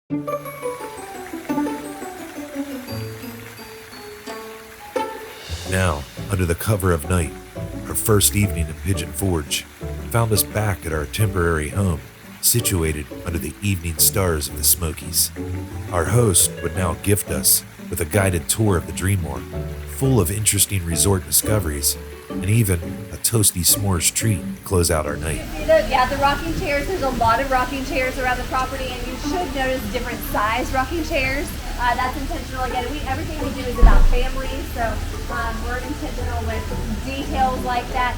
Now, under the cover of night, our first evening in Pigeon Forge found us back at our temporary home, situated under the evening stars of the Smokies. Our host would now gift us with a guided tour of the DreamMore, full of interesting resort discoveries, and even a toasty s'mores treat to close out our night. The rocking chairs, there's a lot of rocking chairs around the property, and you should notice different size rocking chairs. That's intentional. Again, everything we do is about families, so we're intentional with details like that.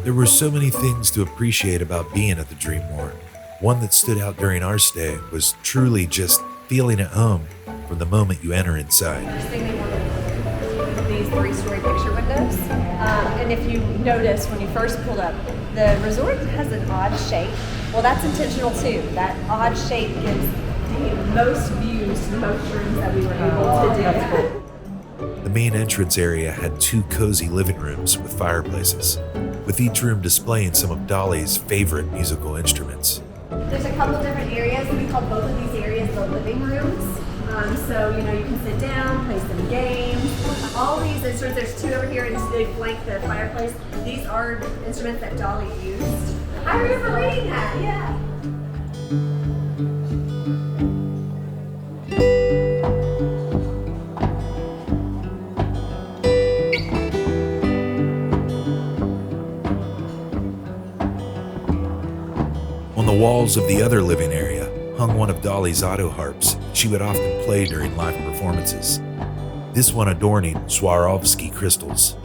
There were so many things to appreciate about being at the DreamMore. One that stood out during our stay was truly just feeling at home from the moment you enter inside. First thing they wanted these 3-story picture windows. And if you notice when you first pulled up, the resort has an odd shape. Well, that's intentional too. That odd shape gives the most views to the most rooms that we were able to do. That's cool. The main entrance area had 2 cozy living rooms with fireplaces, with each room displaying some of Dolly's favorite musical instruments. There's a couple different areas. We call both of these areas the living rooms. So, you can sit down, play some games. All these instruments, there's 2 over here, and they flank the fireplace. These are instruments that Dolly used. I remember reading that, yeah. On the walls of the other living area hung one of Dolly's auto harps she would often play during live performances, this one adorning Swarovski crystals.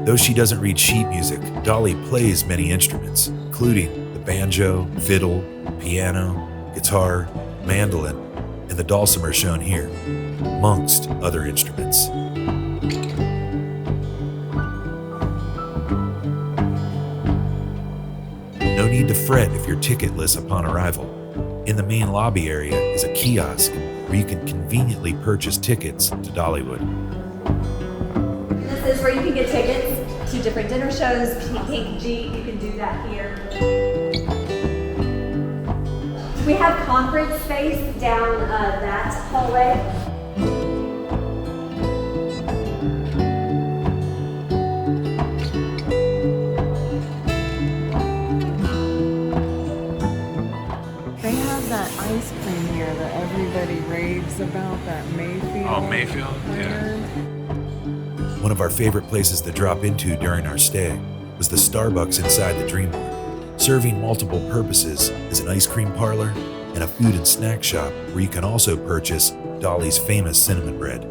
Though she doesn't read sheet music, Dolly plays many instruments, including the banjo, fiddle, piano, guitar, mandolin, and the dulcimer shown here, amongst other instruments. No need to fret if you're ticketless upon arrival. In the main lobby area is a kiosk where you can conveniently purchase tickets to Dollywood. This is where you can get tickets to different dinner shows, Pink Jeep, you can do that here. We have conference space down that hallway. That ice cream here that everybody raves about, that Mayfield. Oh, Mayfield, yeah. One of our favorite places to drop into during our stay was the Starbucks inside the DreamMore, serving multiple purposes as an ice cream parlor and a food and snack shop where you can also purchase Dolly's famous cinnamon bread.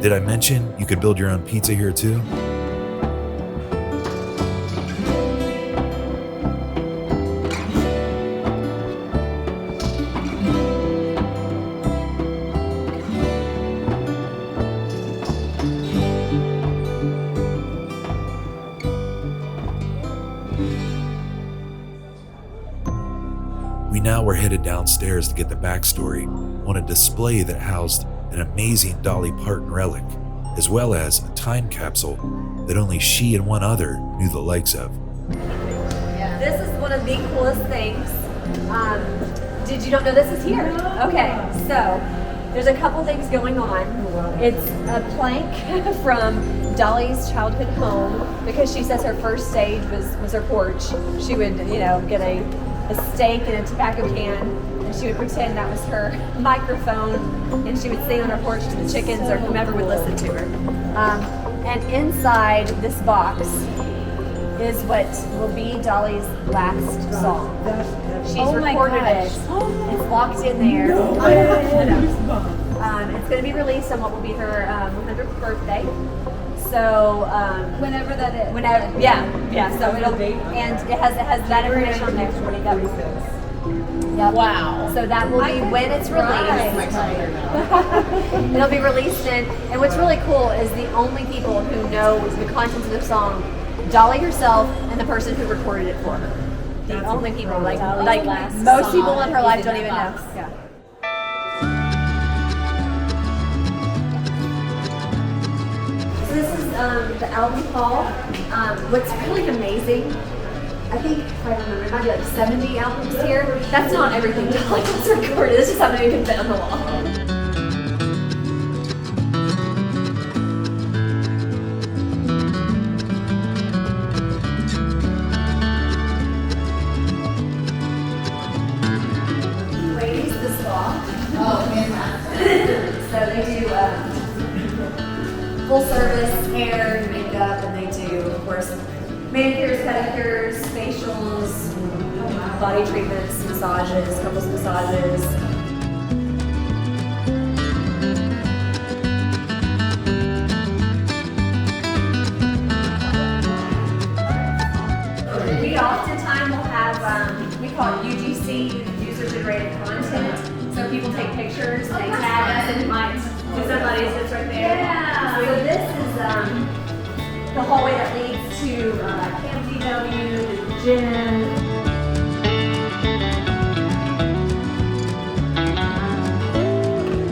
Did I mention you could build your own pizza here too? We now were headed downstairs to get the backstory on a display that housed an amazing Dolly Parton relic, as well as a time capsule that only she and one other knew the likes of. This is one of the coolest things. Did you not know this is here? Okay, so there's a couple things going on. It's a plank from Dolly's childhood home, because she says her first stage was her porch. She would, get a steak and a tobacco can, and she would pretend that was her microphone, and she would sing on her porch to the chickens or whomever would listen to her. And inside this box is what will be Dolly's last song. She's recorded it. It's locked in there. It's going to be released on what will be her 100th birthday. So whenever that is. Whenever, yeah. So it'll be, and it has that information on there. Yep. Wow. So that will be when it's released. It'll be released in, and what's really cool is the only people who know the contents of the song, Dolly herself and the person who recorded it for her. The only people, like most people in her life don't even know. Yeah. the album hall. What's really amazing, I think, if I remember, it might be like 70 albums here. That's not everything Dollywood's recorded. It's just how many can fit on the wall. So they do full service hair, makeup, and they do, of course, manicures, pedicures, facials, body treatments, massages, couples massages. We oftentimes will have, we call it UGC, user-generated content. So people take pictures, they tag us, and might do somebody sits right there. Yeah. So this is the hallway that leads to Camp DW, the gym.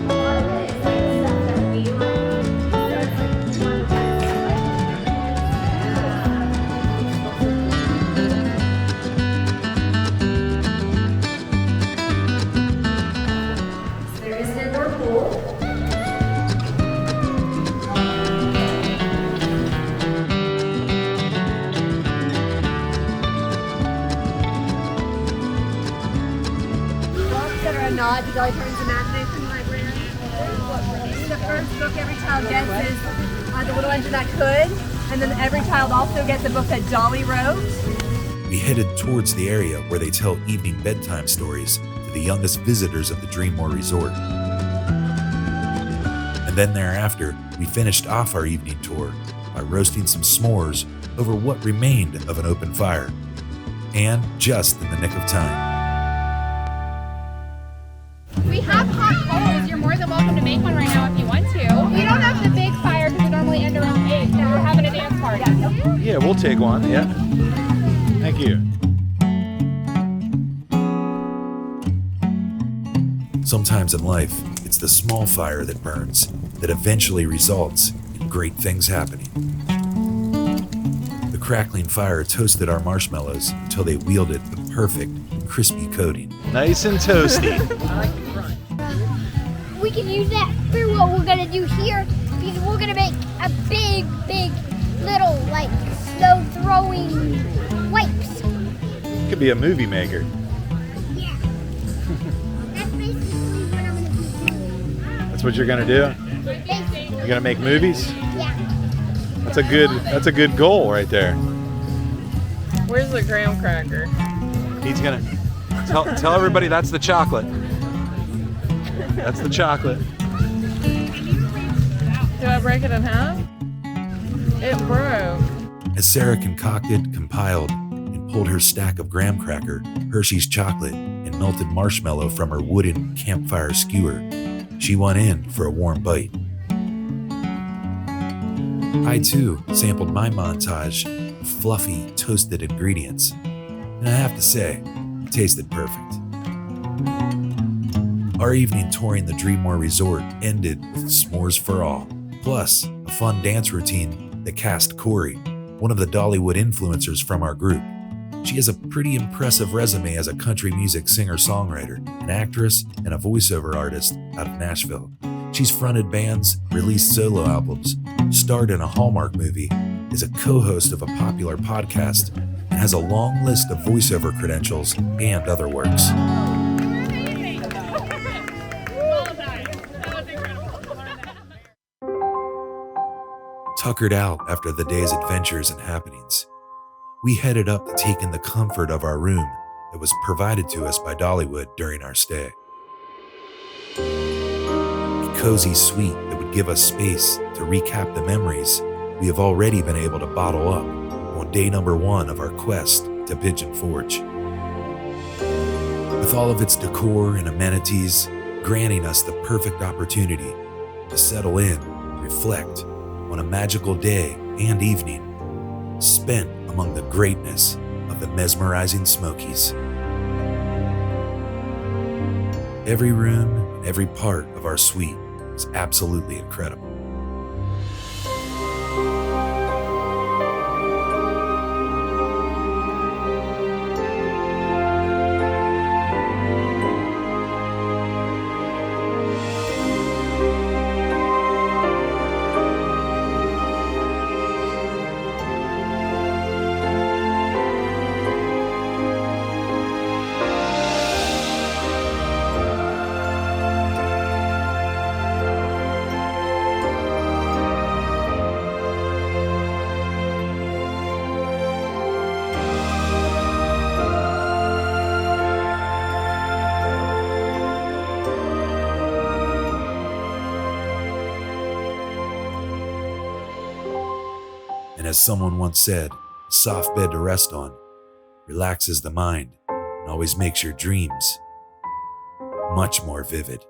A lot of it is like stuff that we like. So it's like one nod to Dolly Parton's Imagination Library. The first book every child gets is The Little Engine That Could, and then every child also gets a book that Dolly wrote. We headed towards the area where they tell evening bedtime stories to the youngest visitors of the DreamMore Resort. And then thereafter, we finished off our evening tour by roasting some s'mores over what remained of an open fire, and just in the nick of time. We have hot coals. You're more than welcome to make one right now if you want to. We don't have the big fire because it normally ends around 8, and we're having a dance party. Yeah, we'll take one, yeah. Thank you. Sometimes in life, it's the small fire that burns that eventually results in great things happening. The crackling fire toasted our marshmallows until they wielded the perfect, crispy coating. Nice and toasty. We can use that for what we're gonna do here, because we're gonna make a big, little, like, snow throwing wipes. Could be a movie maker. Yeah. That's basically what I'm gonna be doing. That's what you're gonna do? Basically. You're gonna make movies? Yeah. That's a good goal right there. Where's the graham cracker? He's gonna tell everybody that's the chocolate. That's the chocolate. Do I break it in half? It broke. As Sarah concocted, compiled, and pulled her stack of graham cracker, Hershey's chocolate, and melted marshmallow from her wooden campfire skewer, she went in for a warm bite. I too sampled my montage of fluffy, toasted ingredients, and I have to say, it tasted perfect. Our evening touring the DreamMore Resort ended with s'mores for all, plus a fun dance routine that cast Corey, one of the Dollywood influencers from our group. She has a pretty impressive resume as a country music singer-songwriter, an actress, and a voiceover artist out of Nashville. She's fronted bands, released solo albums, starred in a Hallmark movie, is a co-host of a popular podcast, and has a long list of voiceover credentials and other works. Tuckered out after the day's adventures and happenings, we headed up to take in the comfort of our room that was provided to us by Dollywood during our stay. A cozy suite that would give us space to recap the memories we have already been able to bottle up on day number 1 of our quest to Pigeon Forge. With all of its decor and amenities granting us the perfect opportunity to settle in, reflect on a magical day and evening spent among the greatness of the mesmerizing Smokies. Every room and every part of our suite was absolutely incredible. And as someone once said, a soft bed to rest on relaxes the mind and always makes your dreams much more vivid.